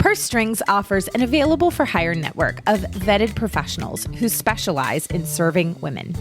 Purse Strings offers an available for hire network of vetted professionals who specialize in serving women.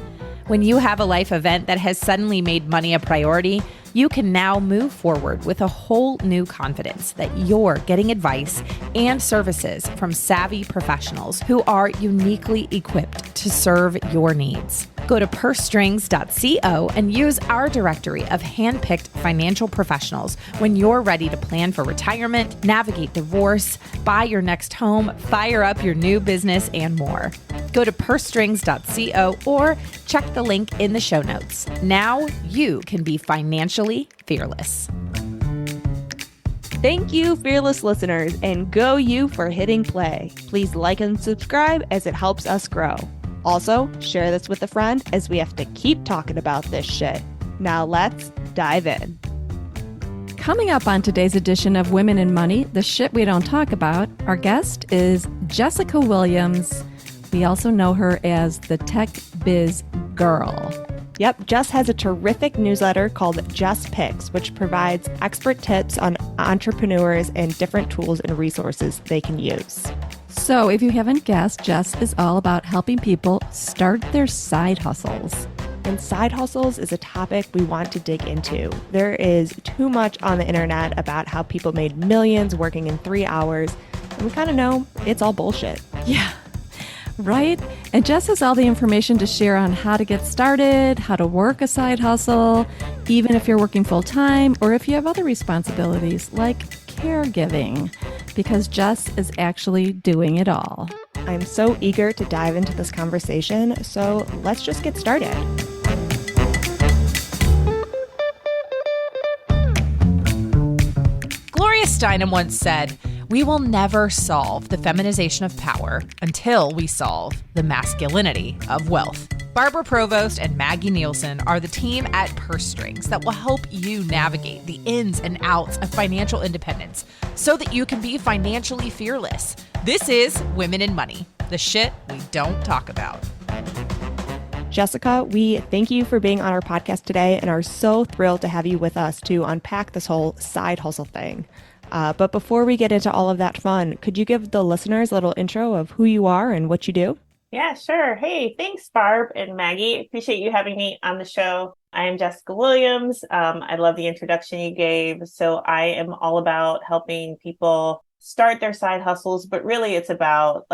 When you have a life event that has suddenly made money a priority, you can now move forward with a whole new confidence that you're getting advice and services from savvy professionals who are uniquely equipped to serve your needs. Go to pursestrings.co and use our directory of handpicked financial professionals when you're ready to plan for retirement, navigate divorce, buy your next home, fire up your new business, and more. Go to pursestrings.co or check the link in the show notes. Now you can be financially fearless. Thank you, fearless listeners, and go you for hitting play. Please like and subscribe as it helps us grow. Also, share this with a friend as we have to keep talking about this shit. Now let's dive in. Coming up on today's edition of Women in Money, the shit we don't talk about, our guest is Jessica Williams. We also know her as the Tech Biz Gurl. Yep, Jess has a terrific newsletter called Jess Picks, which provides expert tips on entrepreneurs and different tools and resources they can use. So if you haven't guessed, Jess is all about helping people start their side hustles. And side hustles is a topic we want to dig into. There is too much on the internet about how people made millions working in 3 hours, and we kind of know it's all bullshit. Yeah, right? And Jess has all the information to share on how to get started, how to work a side hustle, even if you're working full-time or if you have other responsibilities like caregiving, because Jess is actually doing it all. I'm so eager to dive into this conversation, so let's just get started. Gloria Steinem once said, "We will never solve the feminization of power until we solve the masculinity of wealth." Barbara Provost and Maggie Nielsen are the team at Purse Strings that will help you navigate the ins and outs of financial independence so that you can be financially fearless. This is Women in Money, the shit we don't talk about. Jessica, we thank you for being on our podcast today and are so thrilled to have you with us to unpack this whole side hustle thing. But before we get into all of that fun, could you give the listeners a little intro of who you are and what you do? Yeah, sure. Hey, thanks, Barb and Maggie. Appreciate you having me on the show. I am Jessica Williams. I love the introduction you gave. So I am all about helping people start their side hustles, but really it's about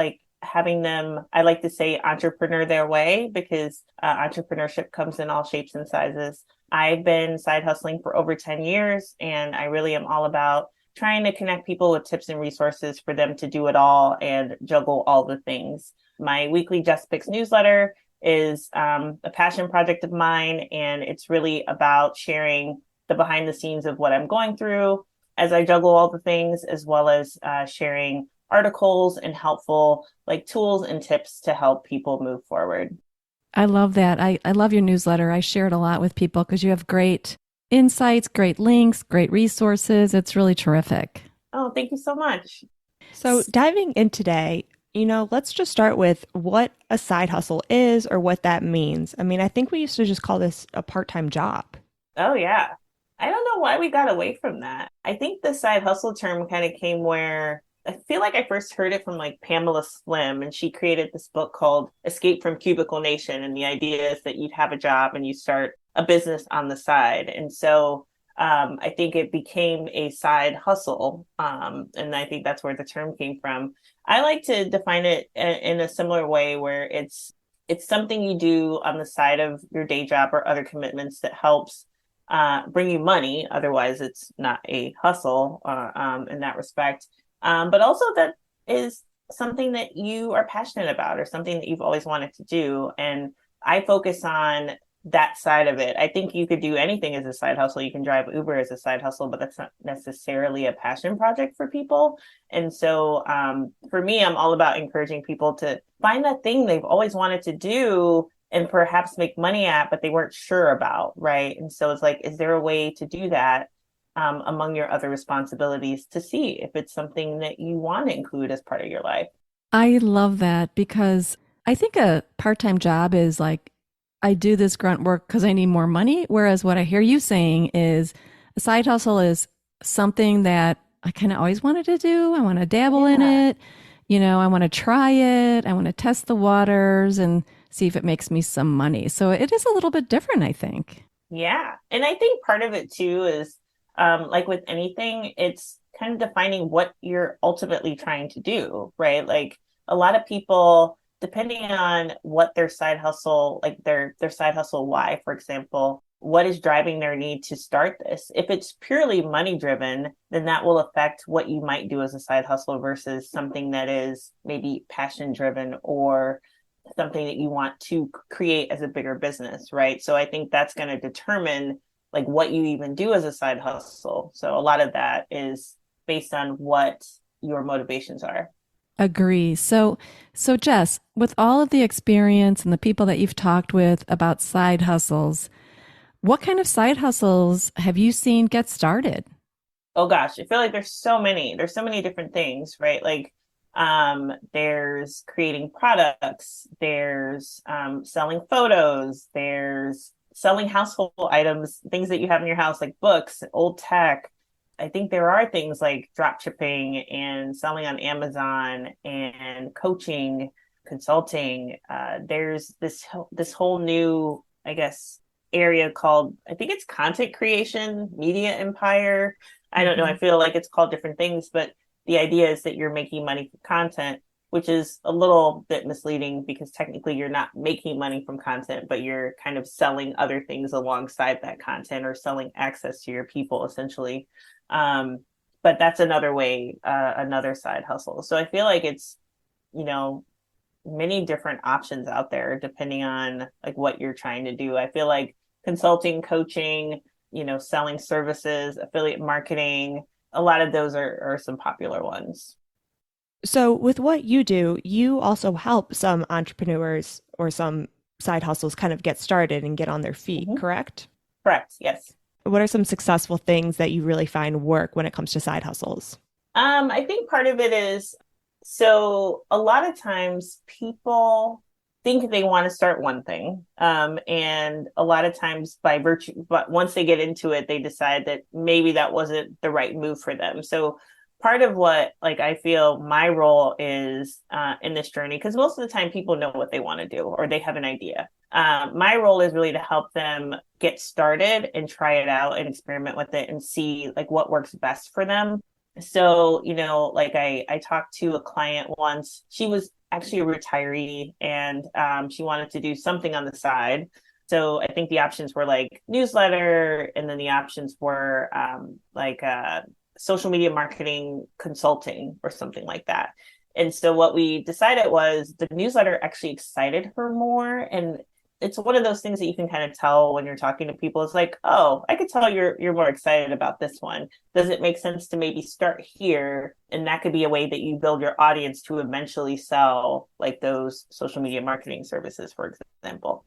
having them, I like to say, entrepreneur their way, because entrepreneurship comes in all shapes and sizes. I've been side hustling for over 10 years, and I really am all about trying to connect people with tips and resources for them to do it all and juggle all the things. My weekly Jess Picks newsletter is a passion project of mine, and it's really about sharing the behind the scenes of what I'm going through as I juggle all the things, as well as sharing articles and helpful tools and tips to help people move forward. I love that. I love your newsletter. I share it a lot with people because you have great insights, great links, great resources. It's really terrific. Oh, thank you so much. So diving in today, let's just start with what a side hustle is or what that means. I mean, I think we used to just call this a part-time job. Oh, yeah. I don't know why we got away from that. I think the side hustle term kind of came where I feel like I first heard it from Pamela Slim, and she created this book called Escape from Cubicle Nation. And the idea is that you'd have a job and you start a business on the side. And so I think it became a side hustle. And I think that's where the term came from. I like to define it in a similar way where it's something you do on the side of your day job or other commitments that helps bring you money. Otherwise, it's not a hustle in that respect. But also that is something that you are passionate about or something that you've always wanted to do. And I focus on that side of it. I think you could do anything as a side hustle. You can drive Uber as a side hustle, but that's not necessarily a passion project for people. And so for me, I'm all about encouraging people to find that thing they've always wanted to do and perhaps make money at, but they weren't sure about, right? And so it's is there a way to do that among your other responsibilities to see if it's something that you want to include as part of your life? I love that, because I think a part-time job is I do this grunt work because I need more money. Whereas what I hear you saying is a side hustle is something that I kind of always wanted to do. I want to dabble in Yeah. it. I want to try it. I want to test the waters and see if it makes me some money. So it is a little bit different, I think. Yeah. And I think part of it too is like with anything, it's kind of defining what you're ultimately trying to do, right? Like a lot of people, depending on what their side hustle, like their side hustle why, for example, what is driving their need to start this? If it's purely money driven, then that will affect what you might do as a side hustle versus something that is maybe passion driven or something that you want to create as a bigger business, right? So I think that's going to determine like what you even do as a side hustle. So a lot of that is based on what your motivations are. Agree. So Jess, with all of the experience and the people that you've talked with about side hustles, what kind of side hustles have you seen get started? Oh gosh, I feel like there's so many. There's so many different things, right? Like there's creating products, there's selling photos, there's selling household items, things that you have in your house like books, old tech. I think there are things like drop shipping and selling on Amazon and coaching, consulting. There's this whole new, I guess, area called, I think it's content creation, media empire. I don't know. I Mhm. feel like it's called different things, but the idea is that you're making money from content, which is a little bit misleading because technically you're not making money from content, but you're kind of selling other things alongside that content or selling access to your people essentially. Um, but that's another way, another side hustle. So I feel like it's, you know, many different options out there depending on like what you're trying to do. I feel like consulting, coaching, selling services, affiliate marketing, a lot of those are some popular ones. So, with what you do, you also help some entrepreneurs or some side hustles kind of get started and get on their feet, Mhm. correct? Correct. Yes. What are some successful things that you really find work when it comes to side hustles? I think part of it is so a lot of times people think they want to start one thing. And a lot of times by virtue, but once they get into it, they decide that maybe that wasn't the right move for them. So part of what like I feel my role is in this journey, because most of the time people know what they want to do or they have an idea. My role is really to help them get started and try it out and experiment with it and see like what works best for them. So, like I talked to a client once. She was actually a retiree and she wanted to do something on the side. So I think the options were like newsletter, and then the options were like social media marketing consulting or something like that. And so what we decided was the newsletter actually excited her more. And it's one of those things that you can kind of tell when you're talking to people. It's like, oh, I could tell you're more excited about this one. Does it make sense to maybe start here? And that could be a way that you build your audience to eventually sell like those social media marketing services, for example.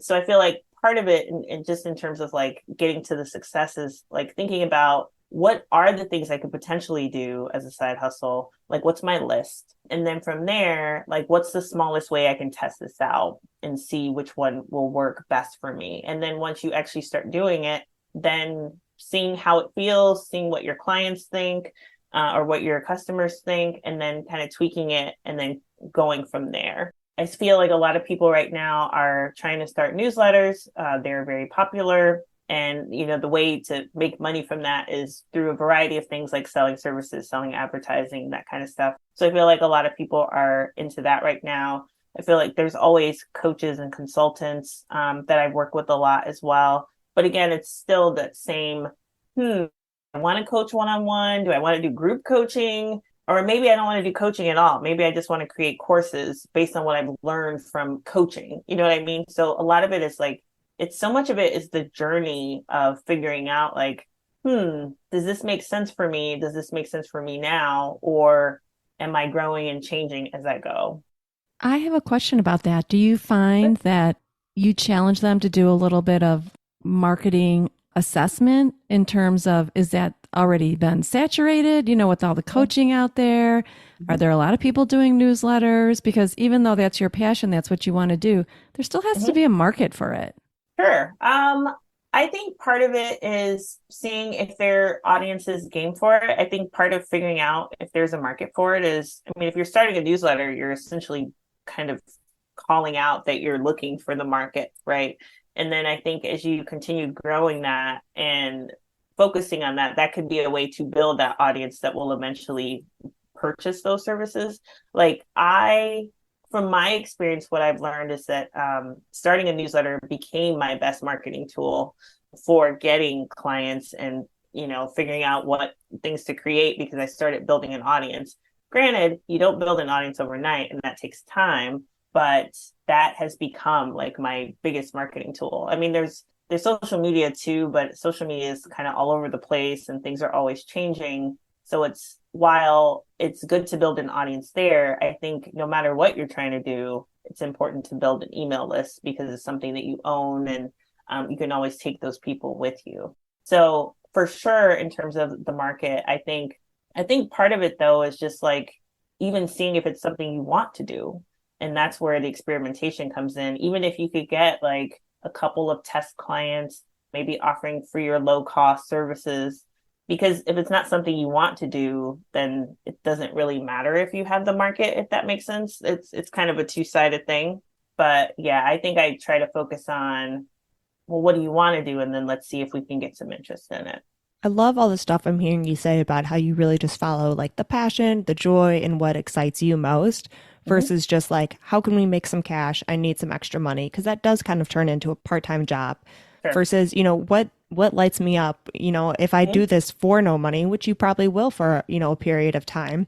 So I feel like part of it, and just in terms of like getting to the success, is like thinking about what are the things I could potentially do as a side hustle? Like, what's my list? And then from there, like, what's the smallest way I can test this out and see which one will work best for me? And then once you actually start doing it, then seeing how it feels, seeing what your clients think or what your customers think, and then kind of tweaking it and then going from there. I feel like a lot of people right now are trying to start newsletters. They're very popular. And, the way to make money from that is through a variety of things like selling services, selling advertising, that kind of stuff. So I feel like a lot of people are into that right now. I feel like there's always coaches and consultants that I work with a lot as well. But again, it's still that same, I want to coach one-on-one. Do I want to do group coaching? Or maybe I don't want to do coaching at all. Maybe I just want to create courses based on what I've learned from coaching. You know what I mean? So a lot of it is like, it's so much of it is the journey of figuring out like, does this make sense for me? Does this make sense for me now? Or am I growing and changing as I go? I have a question about that. Do you find that you challenge them to do a little bit of marketing assessment in terms of is that already been saturated, with all the coaching out there? Are there a lot of people doing newsletters? Because even though that's your passion, that's what you want to do, there still has to Mhm. be a market for it. Sure. I think part of it is seeing if their audience is game for it. I think part of figuring out if there's a market for it is, I mean, if you're starting a newsletter, you're essentially kind of calling out that you're looking for the market, right? And then I think as you continue growing that and focusing on that, that could be a way to build that audience that will eventually purchase those services. Like from my experience, what I've learned is that starting a newsletter became my best marketing tool for getting clients and, figuring out what things to create because I started building an audience. Granted, you don't build an audience overnight and that takes time, but that has become like my biggest marketing tool. I mean, there's social media too, but social media is kind of all over the place and things are always changing. So while it's good to build an audience there, I think no matter what you're trying to do, it's important to build an email list because it's something that you own and you can always take those people with you. So for sure, in terms of the market, I think part of it though is just like even seeing if it's something you want to do. And that's where the experimentation comes in. Even if you could get like a couple of test clients, maybe offering free or low cost services, because if it's not something you want to do, then it doesn't really matter if you have the market, if that makes sense. It's kind of a two-sided thing. But yeah, I think I try to focus on, well, what do you want to do? And then let's see if we can get some interest in it. I love all the stuff I'm hearing you say about how you really just follow like the passion, the joy, and what excites you most versus just like, how can we make some cash? I need some extra money. Because that does kind of turn into a part-time job Sure. versus, what lights me up, if I do this for no money, which you probably will for, a period of time,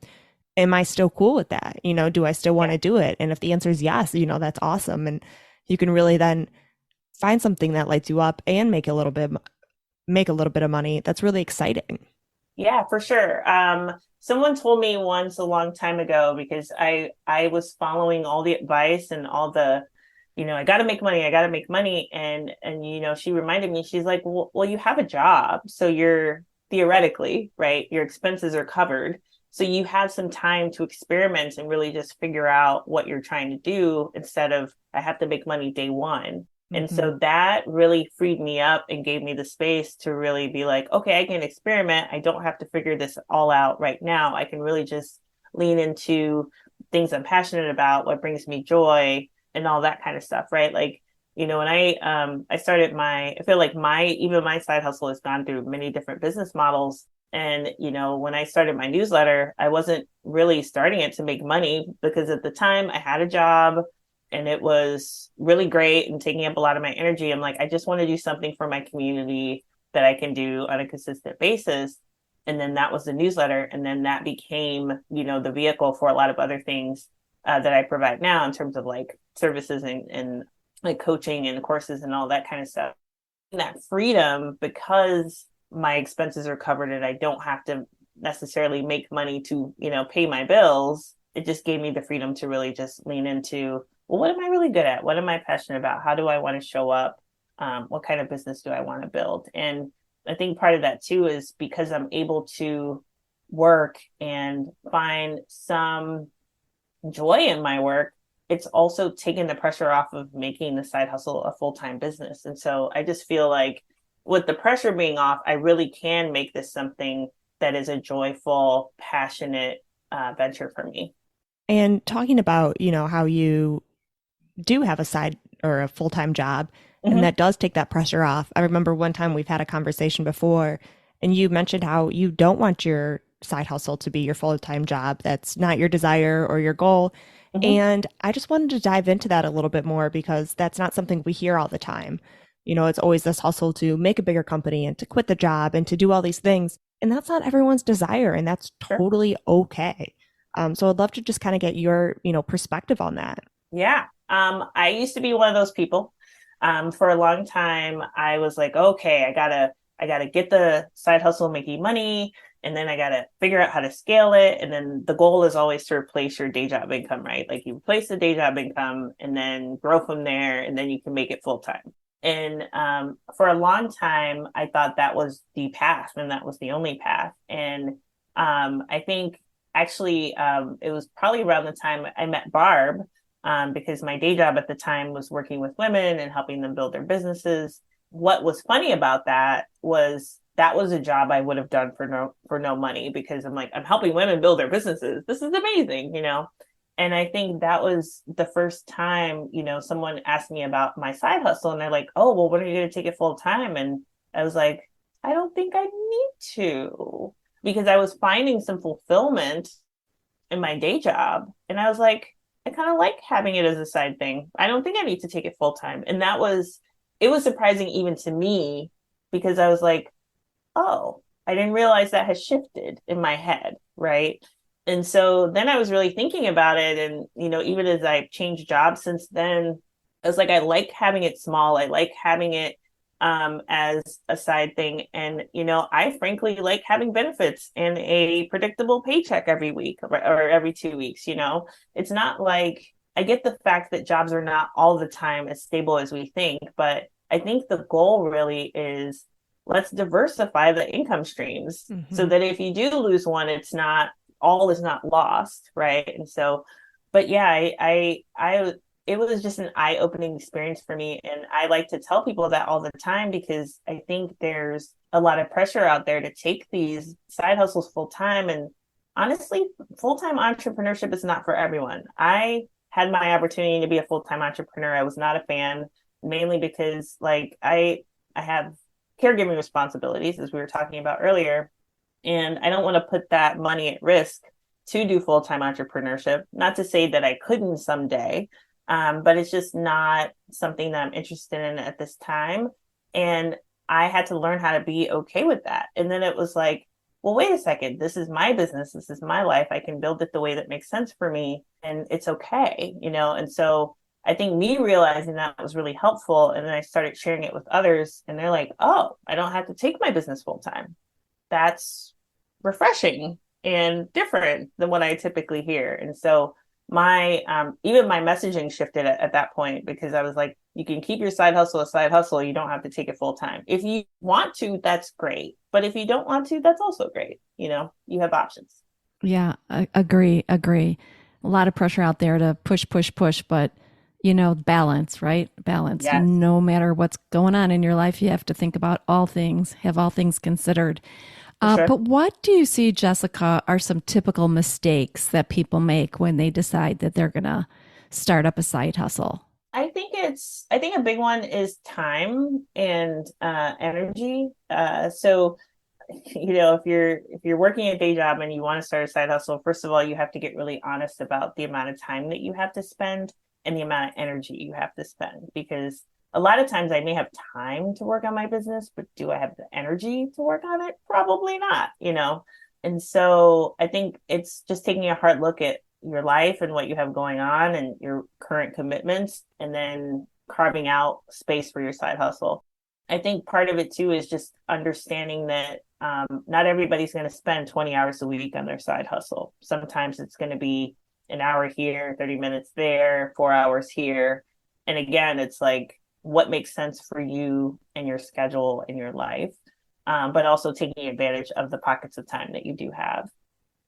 am I still cool with that? Do I still want to do it? And if the answer is yes, that's awesome. And you can really then find something that lights you up and make a little bit of money. That's really exciting. Yeah, for sure. Someone told me once a long time ago because I was following all the advice and all the, I got to make money, I got to make money, and she reminded me, she's like, well, you have a job, so you're theoretically, right, your expenses are covered, so you have some time to experiment and really just figure out what you're trying to do instead of I have to make money day one. And so that really freed me up and gave me the space to really be like, okay, I can experiment. I don't have to figure this all out right now. I can really just lean into things I'm passionate about, what brings me joy and all that kind of stuff, right? Like, when I started I feel like even my side hustle has gone through many different business models. And, when I started my newsletter, I wasn't really starting it to make money because at the time I had a job and it was really great and taking up a lot of my energy. I'm like, I just want to do something for my community that I can do on a consistent basis. And then that was the newsletter. And then that became, the vehicle for a lot of other things that I provide now in terms of like services and like coaching and courses and all that kind of stuff. And that freedom, because my expenses are covered and I don't have to necessarily make money to, pay my bills. It just gave me the freedom to really just lean into, well, what am I really good at? What am I passionate about? How do I want to show up? What kind of business do I want to build? And I think part of that too is because I'm able to work and find some joy in my work, it's also taken the pressure off of making the side hustle a full-time business. And so I just feel like with the pressure being off, I really can make this something that is a joyful, passionate venture for me. And talking about, how you do have a side or a full-time job, and that does take that pressure off. I remember one time we've had a conversation before, and you mentioned how you don't want your side hustle to be your full-time job. That's not your desire or your goal. And I just wanted to dive into that a little bit more because that's not something we hear all the time. It's always this hustle to make a bigger company and to quit the job and to do all these things. And that's not everyone's desire, and that's totally okay. So I'd love to just kind of get your, perspective on that. Yeah. I used to be one of those people. For a long time, I was like, okay, I gotta get the side hustle making money, and then I gotta figure out how to scale it. And then the goal is always to replace your day job income, right? Like you replace the day job income and then grow from there, and then you can make it full time. And for a long time, I thought that was the path and that was the only path. And I think actually it was probably around the time I met Barb, because my day job at the time was working with women and helping them build their businesses. what was funny about that was a job I would have done for no money, because I'm like, I'm helping women build their businesses. This is amazing, you know? And I think that was the first time, you know, someone asked me about my side hustle, and they're like, oh, well, when are you going to take it full time? And I was like, I don't think I need to, because I was finding some fulfillment in my day job. And I was like, I kind of like having it as a side thing. I don't think I need to take it full time. And it was surprising even to me, because I was like, oh, I didn't realize that has shifted in my head, right? And so then I was really thinking about it. And, you know, even as I've changed jobs since then, I was like, I like having it small. I like having it as a side thing. And, you know, I frankly like having benefits and a predictable paycheck every week or every 2 weeks. You know, it's not like, I get the fact that jobs are not all the time as stable as we think, but I think the goal really is, let's diversify the income streams so that if you do lose one, it's not, all is not lost, right? And so, but yeah, it was just an eye-opening experience for me. And I like to tell people that all the time, because I think there's a lot of pressure out there to take these side hustles full time. And honestly, full-time entrepreneurship is not for everyone. I had my opportunity to be a full-time entrepreneur. I was not a fan, mainly because like I have caregiving responsibilities, as we were talking about earlier. And I don't want to put that money at risk to do full-time entrepreneurship. Not to say that I couldn't someday, but it's just not something that I'm interested in at this time. And I had to learn how to be okay with that. And then it was like, well, wait a second, this is my business. This is my life. I can build it the way that makes sense for me. And it's okay, you know? And so I think me realizing that was really helpful. And then I started sharing it with others, and they're like, oh, I don't have to take my business full time. That's refreshing and different than what I typically hear. And so my even my messaging shifted at that point, because I was like, you can keep your side hustle a side hustle. You don't have to take it full time. If you want to, that's great. But if you don't want to, that's also great. You know, you have options. Yeah, I agree. A lot of pressure out there to push, push, push, but you know, balance, right? Balance. Yes. No matter what's going on in your life, you have to think about all things, have all things considered. Sure. But what do you see, Jessica, are some typical mistakes that people make when they decide that they're going to start up a side hustle? I think a big one is time and energy. So you know, if you're working a day job and you want to start a side hustle, first of all, you have to get really honest about the amount of time that you have to spend and the amount of energy you have to spend. Because a lot of times I may have time to work on my business, but do I have the energy to work on it? Probably not, you know? And so I think it's just taking a hard look at your life and what you have going on and your current commitments, and then carving out space for your side hustle. I think part of it too is just understanding that not everybody's going to spend 20 hours a week on their side hustle. Sometimes it's going to be an hour here, 30 minutes there, 4 hours here. And again, it's like, what makes sense for you and your schedule and your life, but also taking advantage of the pockets of time that you do have.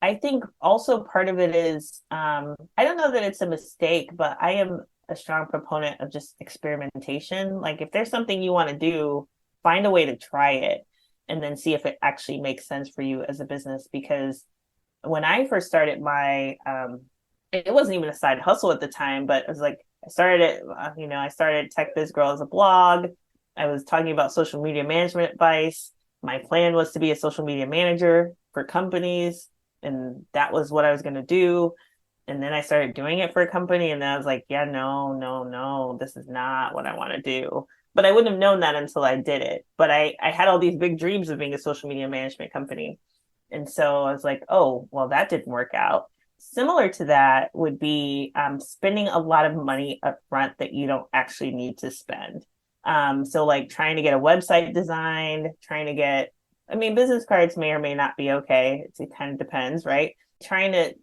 I think also part of it is, I don't know that it's a mistake, but I am a strong proponent of just experimentation. Like if there's something you want to do, find a way to try it and then see if it actually makes sense for you as a business. Because when I first started it wasn't even a side hustle at the time, but it was like, I started Tech Biz Gurl as a blog. I was talking about social media management advice. My plan was to be a social media manager for companies, and that was what I was going to do. And then I started doing it for a company, and then I was like, yeah, no, this is not what I want to do. But I wouldn't have known that until I did it. But I had all these big dreams of being a social media management company. And so I was like, oh, well, that didn't work out. Similar to that would be spending a lot of money up front that you don't actually need to spend. So like trying to get a website designed, business cards may or may not be okay. It kind of depends, right? Trying to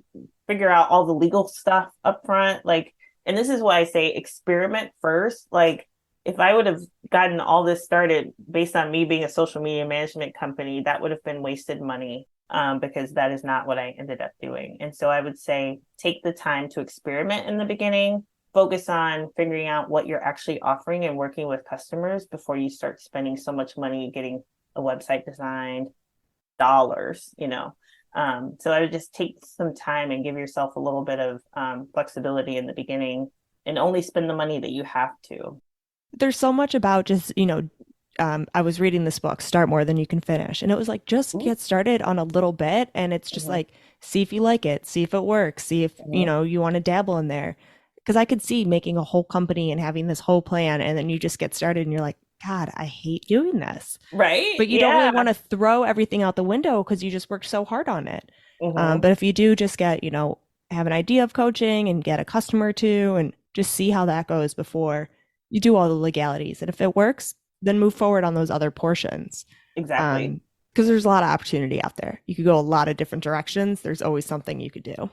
figure out all the legal stuff up front. Like, and this is why I say experiment first. Like if I would have gotten all this started based on me being a social media management company, that would have been wasted money. Because that is not what I ended up doing. And so I would say take the time to experiment in the beginning, focus on figuring out what you're actually offering and working with customers before you start spending so much money getting a website designed, dollars, you know. So I would just take some time and give yourself a little bit of flexibility in the beginning and only spend the money that you have to. There's so much about just, I was reading this book, Start More Than You Can Finish. And it was like, just get started on a little bit. And it's just like, see if you like it, see if it works, see if, you want to dabble in there. Because I could see making a whole company and having this whole plan. And then you just get started and you're like, God, I hate doing this. Right. But you don't really want to throw everything out the window because you just worked so hard on it. But if you do just get, have an idea of coaching and get a customer or two and just see how that goes before you do all the legalities. And if it works, then move forward on those other portions. Exactly. Because there's a lot of opportunity out there. You could go a lot of different directions. There's always something you could do.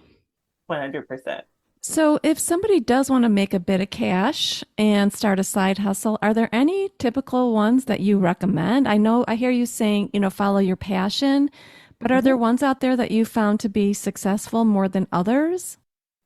100%. So if somebody does want to make a bit of cash and start a side hustle, are there any typical ones that you recommend? I hear you saying, follow your passion, but are there ones out there that you found to be successful more than others?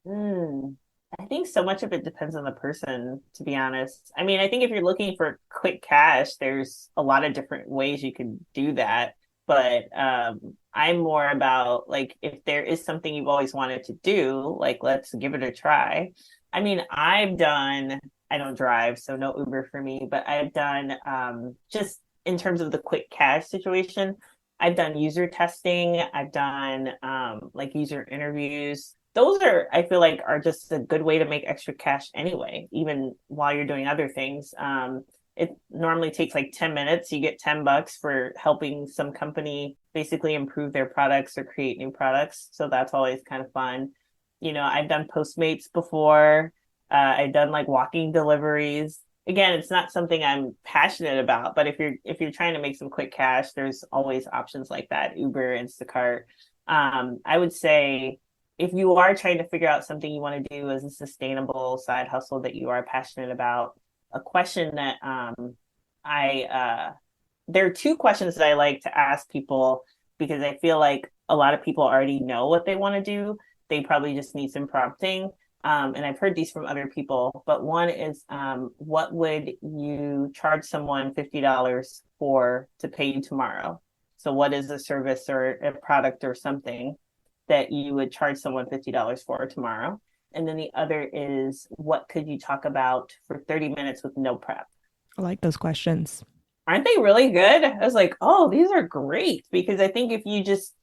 I think so much of it depends on the person, to be honest. I mean, I think if you're looking for quick cash, there's a lot of different ways you can do that. But I'm more about like, if there is something you've always wanted to do, like, let's give it a try. I mean, I don't drive, so no Uber for me, but I've done just in terms of the quick cash situation, I've done user testing. I've done like user interviews. Those I feel like are just a good way to make extra cash anyway, even while you're doing other things. It normally takes like 10 minutes. You get $10 for helping some company basically improve their products or create new products. So that's always kind of fun. I've done Postmates before. I've done like walking deliveries. Again, it's not something I'm passionate about, but if you're trying to make some quick cash, there's always options like that, Uber, Instacart. I would say if you are trying to figure out something you want to do as a sustainable side hustle that you are passionate about, a question that there are two questions that I like to ask people because I feel like a lot of people already know what they want to do. They probably just need some prompting. And I've heard these from other people, but one is, what would you charge someone $50 for to pay you tomorrow? So what is a service or a product or something that you would charge someone $50 for tomorrow? And then the other is, what could you talk about for 30 minutes with no prep? I like those questions. Aren't they really good? I was like, oh, these are great. Because I think if you just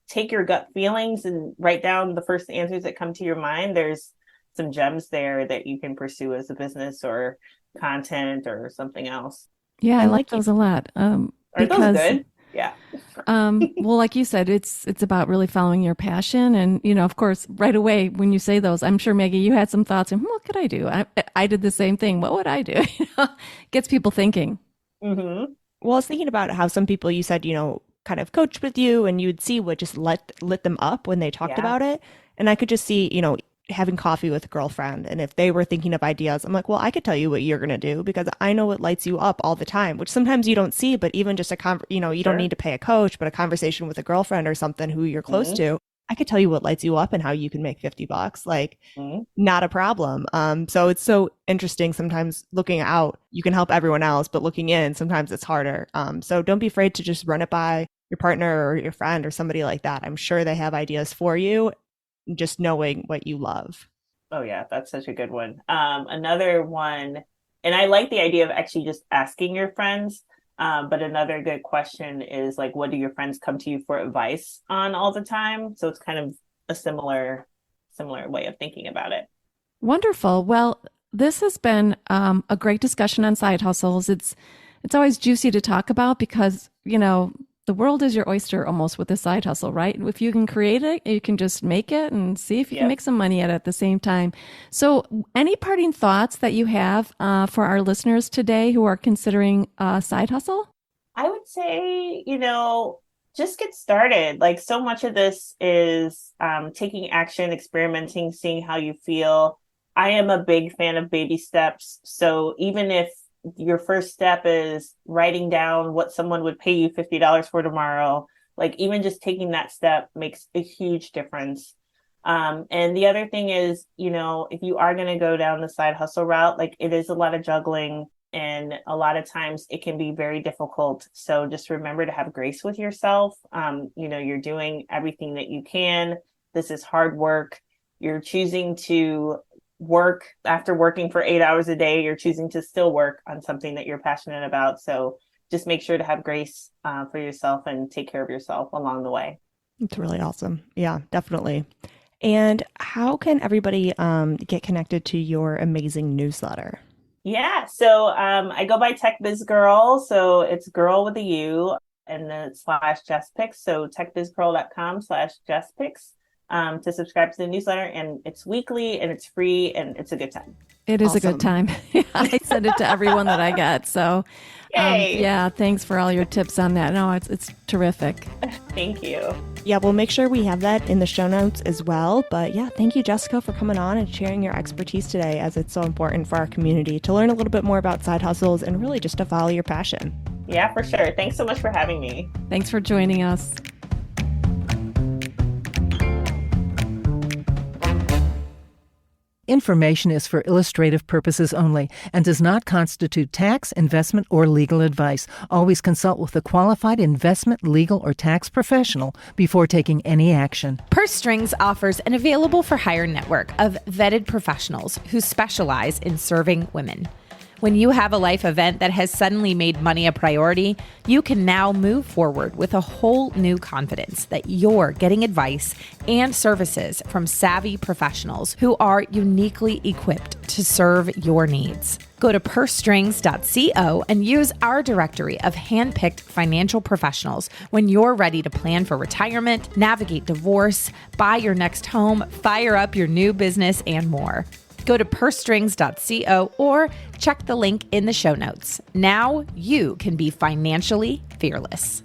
take your gut feelings and write down the first answers that come to your mind, there's some gems there that you can pursue as a business or content or something else. Yeah, I like those a lot. Are those good? Yeah. Well, like you said, it's about really following your passion. And, of course, right away when you say those, I'm sure, Maggie, you had some thoughts and what could I do? I did the same thing. What would I do? Gets people thinking. Well, I was thinking about how some people you said, kind of coached with you and you'd see what just lit them up when they talked about it. And I could just see, having coffee with a girlfriend. And if they were thinking of ideas, I'm like, well, I could tell you what you're going to do because I know what lights you up all the time, which sometimes you don't see, but even just you don't need to pay a coach, but a conversation with a girlfriend or something who you're close to, I could tell you what lights you up and how you can make $50. Like, not a problem. So it's so interesting. Sometimes looking out, you can help everyone else, but looking in, sometimes it's harder. So don't be afraid to just run it by your partner or your friend or somebody like that. I'm sure they have ideas for you. Just knowing what you love. Oh yeah, that's such a good one. Another one, and I like the idea of actually just asking your friends. But another good question is like, what do your friends come to you for advice on all the time? So it's kind of a similar way of thinking about it. Wonderful. Well, this has been a great discussion on side hustles. It's always juicy to talk about because, the world is your oyster almost with a side hustle, right? If you can create it, you can just make it and see if you can make some money at the same time. So any parting thoughts that you have for our listeners today who are considering a side hustle? I would say, just get started. Like so much of this is taking action, experimenting, seeing how you feel. I am a big fan of baby steps. So even if your first step is writing down what someone would pay you $50 for tomorrow, like even just taking that step makes a huge difference. And the other thing is, if you are going to go down the side hustle route, like it is a lot of juggling and a lot of times it can be very difficult. So just remember to have grace with yourself. You're doing everything that you can. This is hard work. You're choosing to work after working for 8 hours a day. You're choosing to still work on something that you're passionate about. So just make sure to have grace for yourself and take care of yourself along the way. It's really awesome. Yeah, definitely. And how can everybody get connected to your amazing newsletter? Yeah, so I go by Tech Biz Gurl. So it's girl with a U and then /JessPicks. So techbizgurl.com/JessPicks to subscribe to the newsletter. And it's weekly and it's free and it's a good time. It is a good time. I send it to everyone that I get. So thanks for all your tips on that. No, it's terrific. Thank you. Yeah, we'll make sure we have that in the show notes as well. But yeah, thank you, Jessica, for coming on and sharing your expertise today, as it's so important for our community to learn a little bit more about side hustles and really just to follow your passion. Yeah, for sure. Thanks so much for having me. Thanks for joining us. Information is for illustrative purposes only and does not constitute tax, investment, or legal advice. Always consult with a qualified investment, legal, or tax professional before taking any action. Purse Strings offers an available for hire network of vetted professionals who specialize in serving women. When you have a life event that has suddenly made money a priority, you can now move forward with a whole new confidence that you're getting advice and services from savvy professionals who are uniquely equipped to serve your needs. Go to pursestrings.co and use our directory of handpicked financial professionals when you're ready to plan for retirement, navigate divorce, buy your next home, fire up your new business, and more. Go to pursestrings.co or check the link in the show notes. Now you can be financially fearless.